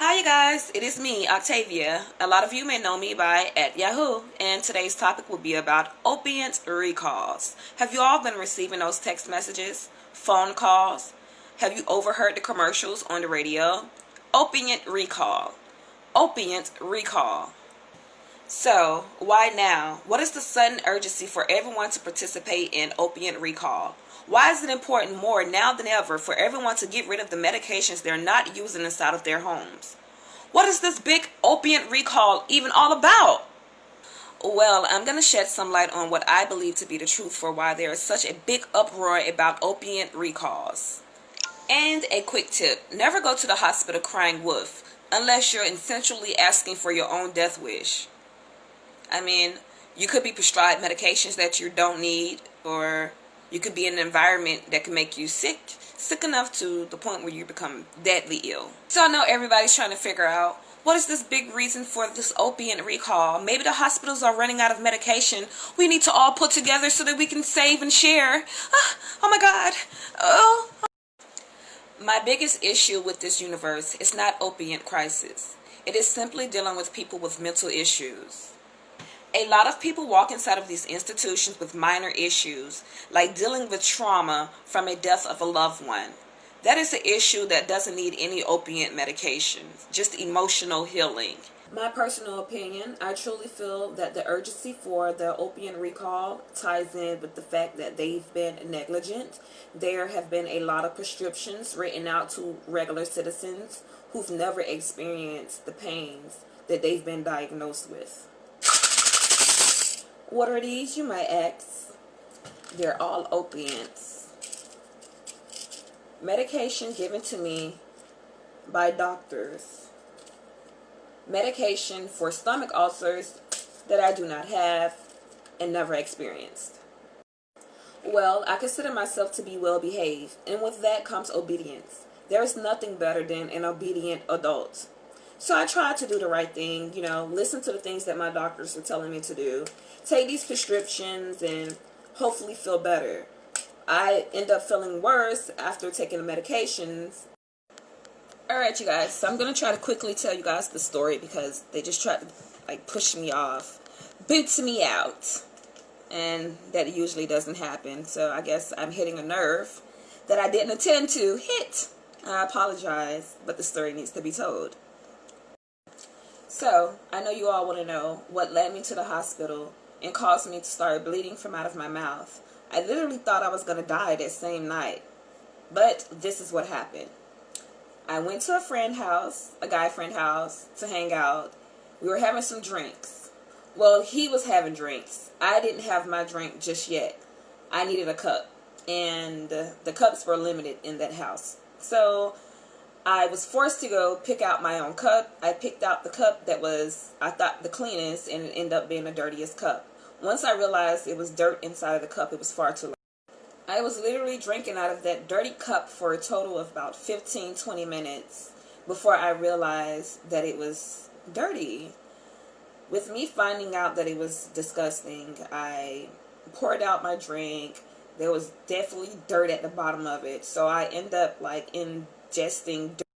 Hi you guys, it is me, Octavia. A lot of you may know me by @Yahoo, and today's topic will be about opiate recalls. Have you all been receiving those text messages, phone calls? Have you overheard the commercials on the radio? Opiate recall. Opiate recall. So, why now? What is the sudden urgency for everyone to participate in opiate recall? Why is it important more now than ever for everyone to get rid of the medications they're not using inside of their homes? What is this big opiate recall even all about? Well, I'm going to shed some light on what I believe to be the truth for why there is such a big uproar about opiate recalls. And a quick tip, never go to the hospital crying wolf unless you're essentially asking for your own death wish. I mean, you could be prescribed medications that you don't need, or you could be in an environment that can make you sick enough to the point where you become deadly ill. So I know everybody's trying to figure out, what is this big reason for this opiate recall? Maybe the hospitals are running out of medication. We need to all put together so that we can save and share. Oh my God. Oh. My biggest issue with this universe is not opiate crisis. It is simply dealing with people with mental issues. A lot of people walk inside of these institutions with minor issues, like dealing with trauma from a death of a loved one. That is an issue that doesn't need any opiate medications, just emotional healing. My personal opinion, I truly feel that the urgency for the opiate recall ties in with the fact that they've been negligent. There have been a lot of prescriptions written out to regular citizens who've never experienced the pains that they've been diagnosed with. What are these, you might ask? They're all opiates. Medication given to me by doctors. Medication for stomach ulcers that I do not have and never experienced. Well, I consider myself to be well behaved, and with that comes obedience. There is nothing better than an obedient adult. So I tried to do the right thing, listen to the things that my doctors were telling me to do, take these prescriptions, and hopefully feel better. I end up feeling worse after taking the medications. Alright, you guys, so I'm going to try to quickly tell you guys the story because they just tried to push me off, boots me out, and that usually doesn't happen. So I guess I'm hitting a nerve that I didn't intend to hit. I apologize, but the story needs to be told. So, I know you all want to know what led me to the hospital and caused me to start bleeding from out of my mouth. I literally thought I was going to die that same night. But this is what happened. I went to a guy friend house, to hang out. We were having some drinks. Well, he was having drinks. I didn't have my drink just yet. I needed a cup. And the cups were limited in that house. So I was forced to go pick out my own cup. I picked out the cup that was, I thought, the cleanest, and it ended up being the dirtiest cup. Once I realized it was dirt inside of the cup, it was far too late. I was literally drinking out of that dirty cup for a total of about 15-20 minutes before I realized that it was dirty. With me finding out that it was disgusting, I poured out my drink. There was definitely dirt at the bottom of it, so I ended up ingesting dirt.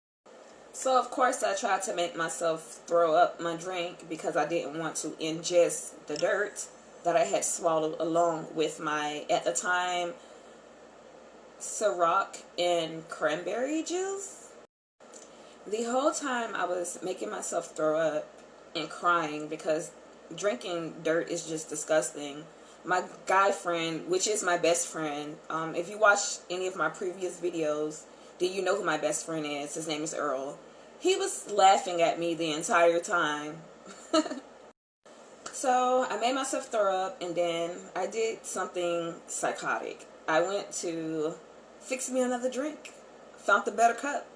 So of course I tried to make myself throw up my drink because I didn't want to ingest the dirt that I had swallowed along with my, at the time, Ciroc and cranberry juice. The whole time I was making myself throw up and crying because drinking dirt is just disgusting. My guy friend, which is my best friend, if you watch any of my previous videos, then you know who my best friend is. His name is Earl. He was laughing at me the entire time. So I made myself throw up, and then I did something psychotic. I went to fix me another drink. Found the better cup.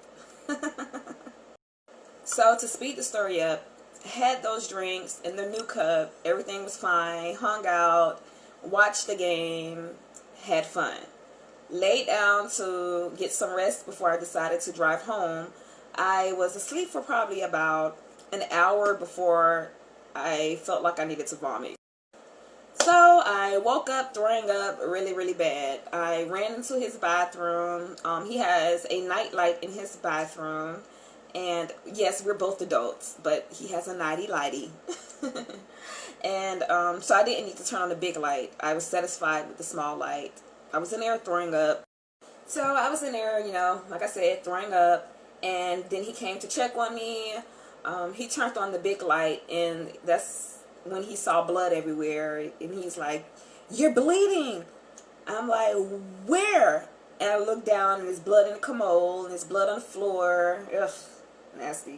So to speed the story up, I had those drinks in the new cup. Everything was fine. Hung out, watched the game, had fun. Laid down to get some rest before I decided to drive home. I was asleep for probably about an hour before I felt like I needed to vomit. So I woke up throwing up really, really bad. I ran into his bathroom. He has a nightlight in his bathroom, And yes, we're both adults, but he has a nighty lighty. And so I didn't need to turn on the big light. I was satisfied with the small light. I was in there throwing up. So I was in there, you know, like I said, throwing up. And then he came to check on me. He turned on the big light, and that's when he saw blood everywhere. And he's like, "You're bleeding." I'm like, "Where?" And I looked down, and there's blood in the commode, and there's blood on the floor. Ugh, nasty.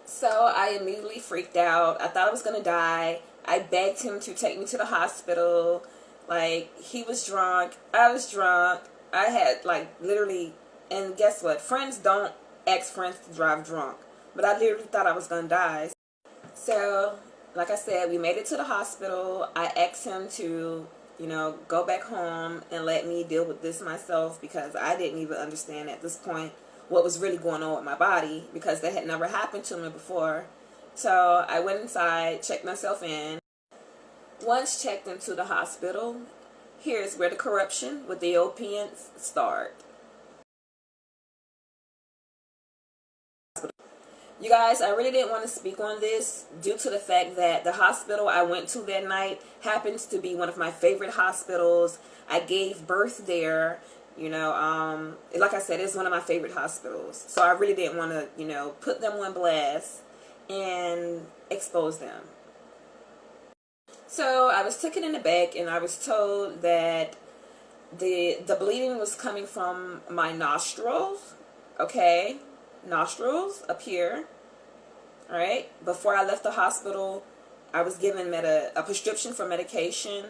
So I immediately freaked out. I thought I was going to die. I begged him to take me to the hospital. Like, he was drunk. I was drunk. I had, like, literally, and guess what? Friends don't ask friends to drive drunk. But I literally thought I was going to die. So, like I said, we made it to the hospital. I asked him to, you know, go back home and let me deal with this myself, because I didn't even understand at this point what was really going on with my body, because that had never happened to me before. So I went inside, checked myself in. Once checked into the hospital, here's where the corruption with the opiates start. You guys, I really didn't want to speak on this due to the fact that the hospital I went to that night happens to be one of my favorite hospitals. I gave birth there. You know, like I said, it's one of my favorite hospitals. So I really didn't want to, you know, put them on blast and expose them. So I was taken in the back, and I was told that the bleeding was coming from my nostrils. Okay, nostrils up here. All right. Before I left the hospital, I was given a prescription for medication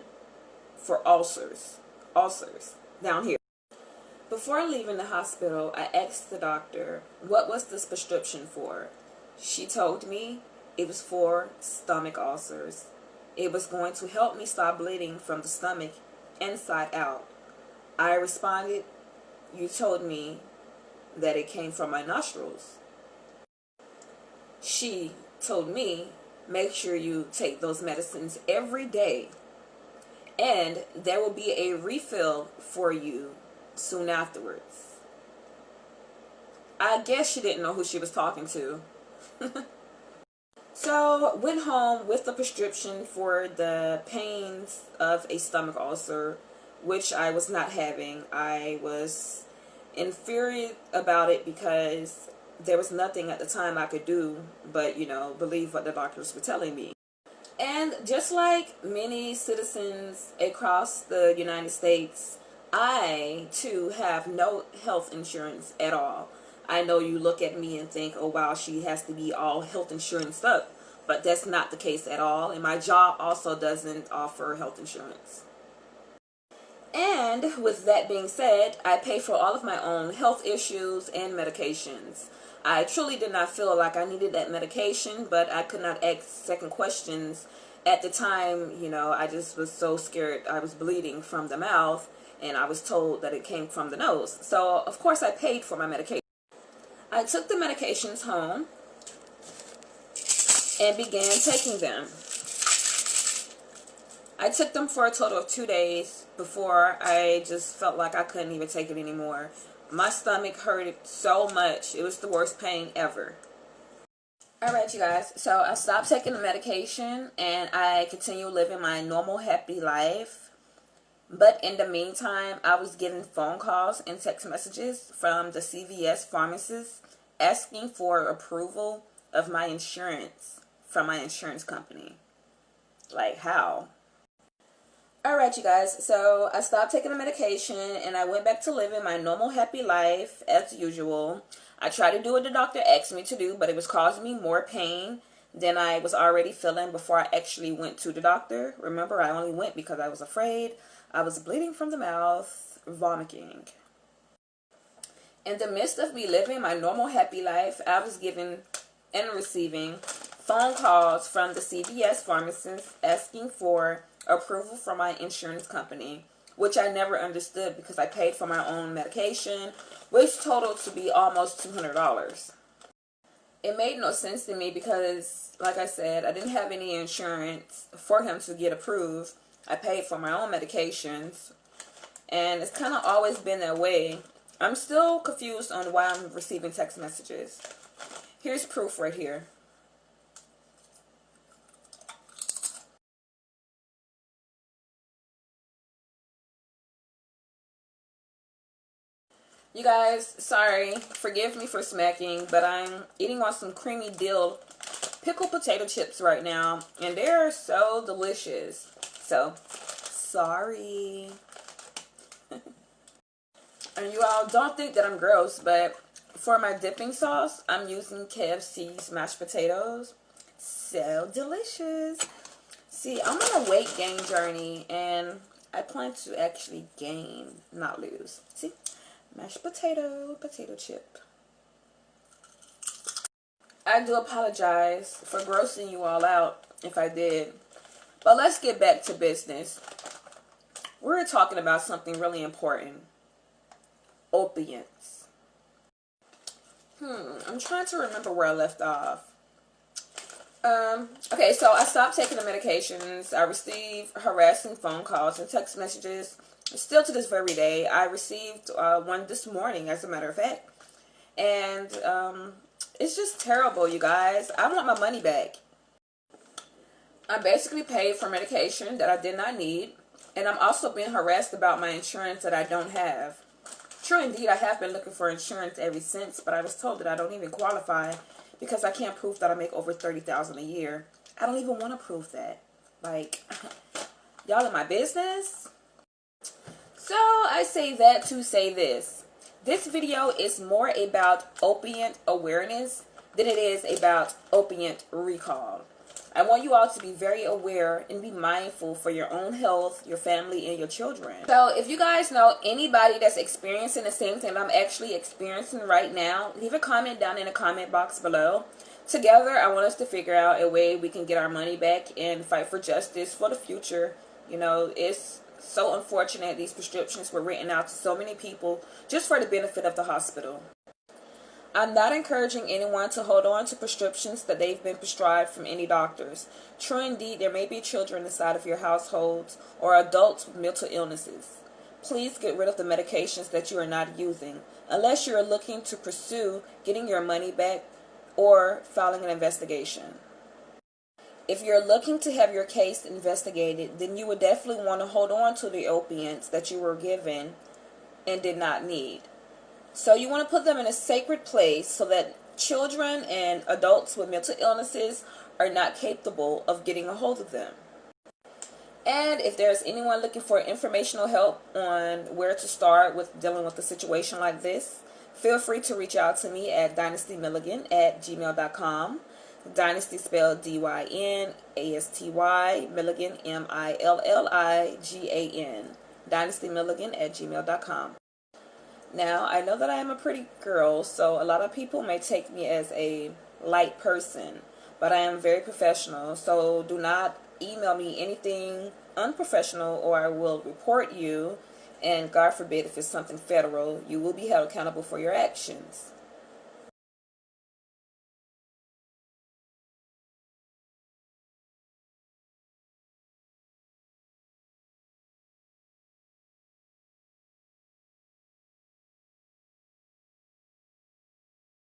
for ulcers down here. Before leaving the hospital, I asked the doctor, what was this prescription for? She told me it was for stomach ulcers. It was going to help me stop bleeding from the stomach inside out. I responded, "You told me that it came from my nostrils." She told me, "Make sure you take those medicines every day, and there will be a refill for you soon afterwards." I guess she didn't know who she was talking to. So went home with the prescription for the pains of a stomach ulcer, which I was not having. I was infuriated about it because there was nothing at the time I could do but, you know, believe what the doctors were telling me. And just like many citizens across the United States, I too have no health insurance at all. I know you look at me and think, "Oh wow, she has to be all health insurance up," but that's not the case at all. And my job also doesn't offer health insurance. And with that being said, I pay for all of my own health issues and medications. I truly did not feel like I needed that medication, but I could not ask second questions at the time. You know, I just was so scared. I was bleeding from the mouth, and I was told that it came from the nose. So, of course, I paid for my medication. I took the medications home and began taking them. I took them for a total of 2 days before I just felt like I couldn't even take it anymore. My stomach hurt so much. It was the worst pain ever. Alright, you guys. So I stopped taking the medication and I continue living my normal happy life. But in the meantime, I was getting phone calls and text messages from the CVS pharmacist asking for approval of my insurance from my insurance company. Like, how? Alright, you guys, so I stopped taking the medication and I went back to living my normal happy life as usual. I tried to do what the doctor asked me to do, but it was causing me more pain than I was already feeling before I actually went to the doctor. Remember, I only went because I was afraid. I was bleeding from the mouth, vomiting. In the midst of me living my normal happy life, I was given and receiving phone calls from the CVS pharmacist asking for approval from my insurance company, which I never understood because I paid for my own medication, which totaled to be almost $200. It made no sense to me because, like I said, I didn't have any insurance for him to get approved. I paid for my own medications, and it's kind of always been that way. I'm still confused on why I'm receiving text messages. Here's proof right here. You guys, sorry, forgive me for smacking, but I'm eating on some creamy dill pickled potato chips right now, and they're so delicious. So, sorry. And you all don't think that I'm gross, but for my dipping sauce, I'm using KFC's mashed potatoes. So delicious. See, I'm on a weight gain journey, and I plan to actually gain, not lose. See? Mashed potato chip. I do apologize for grossing you all out if I did. But let's get back to business. We're talking about something really important. Opiates. I'm trying to remember where I left off. Okay, so I stopped taking the medications. I received harassing phone calls and text messages. Still to this very day. I received one this morning, as a matter of fact. And it's just terrible, you guys. I want my money back. I basically paid for medication that I did not need. And I'm also being harassed about my insurance that I don't have. True indeed, I have been looking for insurance ever since, but I was told that I don't even qualify because I can't prove that I make over $30,000 a year. I don't even want to prove that. Like, y'all in my business? So I say that to say this. This video is more about opiate awareness than it is about opiate recall. I want you all to be very aware and be mindful for your own health, your family, and your children. So if you guys know anybody that's experiencing the same thing I'm actually experiencing right now, leave a comment down in the comment box below. Together, I want us to figure out a way we can get our money back and fight for justice for the future. You know, it's so unfortunate these prescriptions were written out to so many people just for the benefit of the hospital. I'm not encouraging anyone to hold on to prescriptions that they've been prescribed from any doctors. True indeed, there may be children inside of your households or adults with mental illnesses. Please get rid of the medications that you are not using, unless you are looking to pursue getting your money back or filing an investigation. If you're looking to have your case investigated, then you would definitely want to hold on to the opiates that you were given and did not need. So you want to put them in a sacred place so that children and adults with mental illnesses are not capable of getting a hold of them. And if there's anyone looking for informational help on where to start with dealing with a situation like this, feel free to reach out to me at dynastymilligan@gmail.com. Dynasty spelled D-Y-N-A-S-T-Y, Milligan M-I-L-L-I-G-A-N. dynastymilligan@gmail.com. Now, I know that I am a pretty girl, so a lot of people may take me as a light person, but I am very professional, so do not email me anything unprofessional or I will report you, and God forbid if it's something federal, you will be held accountable for your actions.